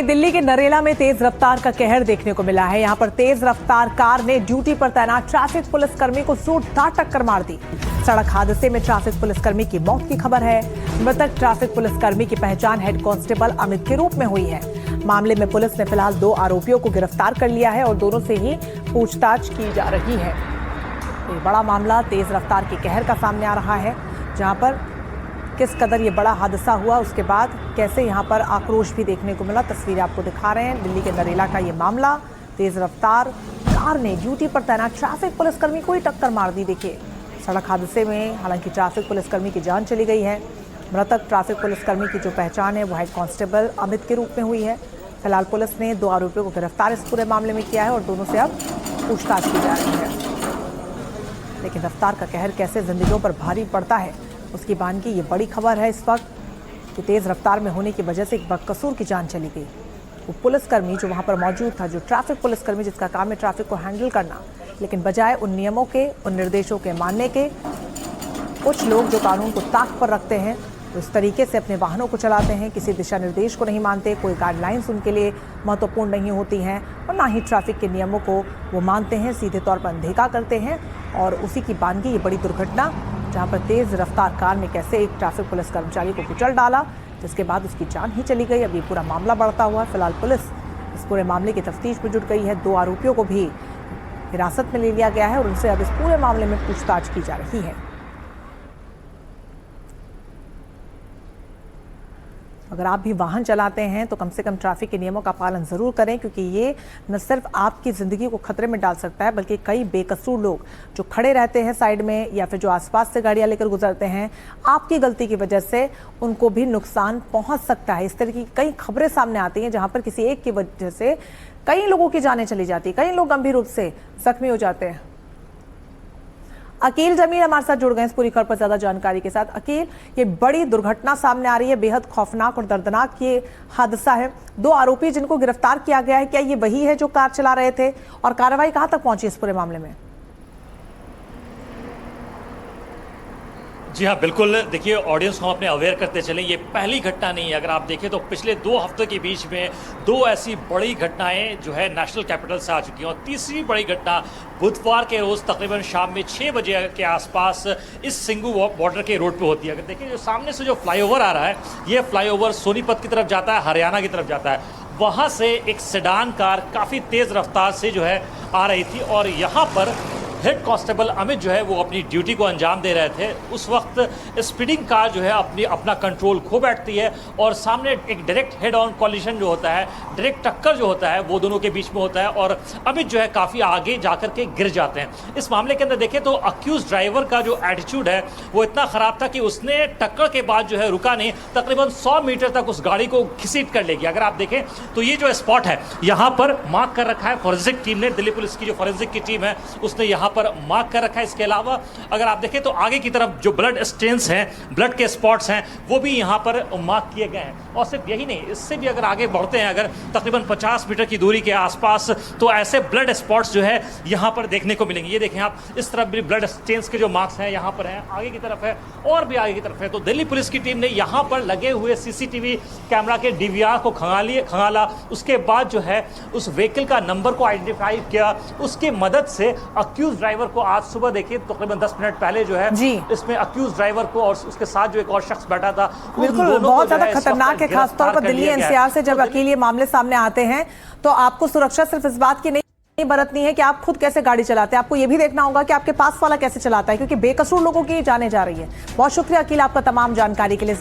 दिल्ली के नरेला में तेज रफ्तार का कहर देखने को मिला है। यहां पर तेज रफ्तार कार ने ड्यूटी पर तैनात ट्रैफिक पुलिसकर्मी को जोरदार टक्कर मार दी। सड़क हादसे में ट्रैफिक पुलिसकर्मी की मौत की खबर है। मृतक ट्रैफिक पुलिसकर्मी की पहचान हेड कांस्टेबल अमित के रूप में हुई है। मामले में पुलिस ने फिलहाल 2 आरोपियों को गिरफ्तार कर लिया है और दोनों से ही पूछताछ की जा रही है। एक बड़ा मामला तेज रफ्तार के कहर का सामने आ रहा है, जहां पर किस कदर ये बड़ा हादसा हुआ, उसके बाद कैसे यहाँ पर आक्रोश भी देखने को मिला। तस्वीरें आपको दिखा रहे हैं। दिल्ली के नरेला का ये मामला, तेज रफ्तार कार ने ड्यूटी पर तैनात ट्रैफिक पुलिसकर्मी को ही टक्कर मार दी। देखिए, सड़क हादसे में हालांकि ट्रैफिक पुलिसकर्मी की जान चली गई है। मृतक ट्रैफिक पुलिसकर्मी की जो पहचान है वो हेड कांस्टेबल अमित के रूप में हुई है। फिलहाल पुलिस ने 2 आरोपियों को गिरफ्तार इस पूरे मामले में किया है और दोनों से अब पूछताछ की जा रही है। लेकिन रफ्तार का कहर कैसे जिंदगियों पर भारी पड़ता है, उसकी बान की ये बड़ी खबर है इस वक्त कि तेज रफ्तार में होने की वजह से एक बदकसूर की जान चली गई। वो पुलिसकर्मी जो वहां पर मौजूद था, जो ट्रैफिक पुलिसकर्मी जिसका काम है ट्रैफिक को हैंडल करना, लेकिन बजाय उन नियमों के, उन निर्देशों के मानने के, कुछ लोग जो कानून को ताक पर रखते हैं तो इस तरीके से अपने वाहनों को चलाते हैं, किसी दिशा निर्देश को नहीं मानते, कोई गाइडलाइंस उनके लिए महत्वपूर्ण नहीं होती हैं और ना ही ट्रैफिक के नियमों को वो मानते हैं, सीधे तौर पर अनदेखा करते हैं। और उसी की बानगी ये बड़ी दुर्घटना, जहां पर तेज रफ्तार कार ने कैसे एक ट्रैफिक पुलिस कर्मचारी को कुचल डाला, जिसके बाद उसकी जान ही चली गई। अब ये पूरा मामला बढ़ता हुआ है। फिलहाल पुलिस इस पूरे मामले की तफ्तीश में जुट गई है। 2 आरोपियों को भी हिरासत में ले लिया गया है और उनसे अब इस पूरे मामले में पूछताछ की जा रही है। अगर आप भी वाहन चलाते हैं तो कम से कम ट्रैफिक के नियमों का पालन जरूर करें, क्योंकि ये न सिर्फ आपकी ज़िंदगी को खतरे में डाल सकता है, बल्कि कई बेकसूर लोग जो खड़े रहते हैं साइड में या फिर जो आसपास से गाड़ियां लेकर गुजरते हैं, आपकी गलती की वजह से उनको भी नुकसान पहुंच सकता है। इस तरह की कई खबरें सामने आती हैं जहां पर किसी एक की वजह से कई लोगों की जानें चली जाती, कई लोग गंभीर रूप से जख्मी हो जाते हैं। अकील जमील हमारे साथ जुड़ गए इस पूरी खबर पर ज्यादा जानकारी के साथ। अकील, ये बड़ी दुर्घटना सामने आ रही है, बेहद खौफनाक और दर्दनाक ये हादसा है। 2 आरोपी जिनको गिरफ्तार किया गया है, क्या ये वही है जो कार चला रहे थे और कार्रवाई कहां तक पहुंची इस पूरे मामले में? जी हाँ, बिल्कुल। देखिए, ऑडियंस को हम अपने अवेयर करते चलें, ये पहली घटना नहीं है। अगर आप देखें तो पिछले 2 हफ्तों के बीच में 2 ऐसी बड़ी घटनाएं जो है नेशनल कैपिटल से आ चुकी हैं और तीसरी बड़ी घटना बुधवार के रोज़ तकरीबन शाम में 6 बजे के आसपास इस सिंगू बॉर्डर के रोड पे होती है। अगर देखिए, जो सामने से जो फ्लाईओवर आ रहा है, ये फ्लाईओवर सोनीपत की तरफ जाता है, हरियाणा की तरफ जाता है। वहाँ से एक सेडान कार काफ़ी तेज़ रफ्तार से जो है आ रही थी और यहाँ पर हेड कांस्टेबल अमित जो है वो अपनी ड्यूटी को अंजाम दे रहे थे। उस वक्त स्पीडिंग कार जो है अपना कंट्रोल खो बैठती है और सामने एक डायरेक्ट हेड ऑन कॉलिजन जो होता है, डायरेक्ट टक्कर जो होता है वो दोनों के बीच में होता है और अमित जो है काफ़ी आगे जाकर के गिर जाते हैं। इस मामले के अंदर देखें तो अक्यूज ड्राइवर का जो एटीट्यूड है वो इतना ख़राब था कि उसने टक्कर के बाद जो है रुका नहीं, तकरीबन 100 मीटर तक उस गाड़ी को घसीट कर ले गया। अगर आप देखें तो ये जो स्पॉट है यहाँ पर मार्क कर रखा है फॉरेंसिक टीम ने, दिल्ली पुलिस की जो फॉरेंसिक की टीम है उसने यहाँ पर मार्क कर रखा है। इसके अलावा अगर आप देखें तो आगे की तरफ जो ब्लड स्टेन्स हैं, ब्लड के स्पॉट्स हैं, वो भी यहाँ पर मार्क किए गए हैं। और सिर्फ यही नहीं, इससे भी अगर आगे बढ़ते हैं, अगर तकरीबन 50 मीटर की दूरी के आसपास, तो ऐसे ब्लड स्पॉट्स जो है यहाँ पर देखने को मिलेंगे। ये देखें आप, इस तरफ भी ब्लड स्टेन्स के जो मार्क्स हैं यहाँ पर हैं, आगे की तरफ है और भी आगे की तरफ है। तो दिल्ली पुलिस की टीम ने यहाँ पर लगे हुए CCTV कैमरा के DVR को खंगाला, उसके बाद जो है उस व्हीकल का नंबर को आइडेंटिफाई किया। उसकी मदद से अक्यूज ड्राइवर को आज सुबह देखिए तकरीबन 10 मिनट पहले जो है इसमें अक्यूज ड्राइवर को और उसके साथ जो एक और शख्स बैठा था, बिल्कुल बहुत ज्यादा खतरनाक है। खासतौर पर दिल्ली NCR से जब अकेले मामले सामने आते हैं तो आपको सुरक्षा सिर्फ इस बात की नहीं बरतनी है कि आप खुद कैसे गाड़ी चलाते हैं, आपको ये भी देखना होगा कि आपके पास वाला कैसे चलाता है, क्योंकि बेकसूर लोगों की जाने जा रही है। बहुत शुक्रिया अकील आपका तमाम जानकारी के लिए।